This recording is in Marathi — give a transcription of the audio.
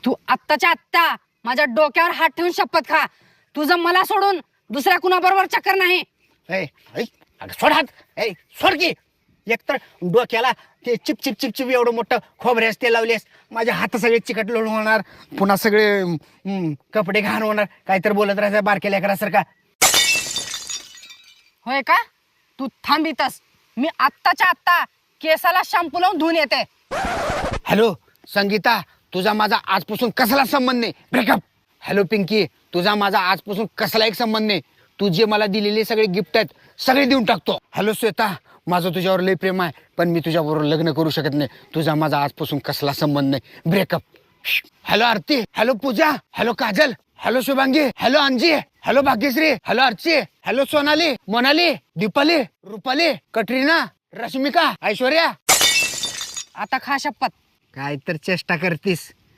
तू आत्ताच्या आत्ता माझ्या डोक्यावर हात ठेवून शपथ खा, तुझं मला सोडून दुसऱ्या कुणाबरोबर चक्कर नाही. ए, ऐ, अगं सोड हात. ए, सोड की. एकतर डोक्याला ते चिप चिप चिप चिप एवढं मोठं खोबऱ्यास ते लावलेस, माझे हात सगळे चिकट लोळून होणार, पुन्हा सगळे कपडे घाण होणार. काहीतरी बोलत राहायचं बारक्या लेकरासारखा. होय का? तू थांबितस, मी आत्ताच्या आत्ता केसाला शॅम्पू लावून धुवून येते. हॅलो संगीता, तुझा माझा आजपासून कसला संबंध नाही. ब्रेकअप. हॅलो पिंकी, तुझा माझा आजपासून कसला एक संबंध नाही. तू जे मला दिलेले सगळे गिफ्ट आहेत सगळे देऊन टाकतो. हॅलो श्वेता, माझं तुझ्यावर लय प्रेम आहे, पण मी तुझ्याबरोबर लग्न करू शकत नाही. तुझा माझा आजपासून कसला संबंध नाही. Breakup. Hello Aarti, hello Pooja, hello Kajal, hello Shubhangi, hello Anji, hello Bhagyashree, hello Archi, hello Sonali, Monali, Deepali, Rupali, Katrina, Rashmika, Aishwarya. आता खा शपथ. काय तर चेष्टा करतीस.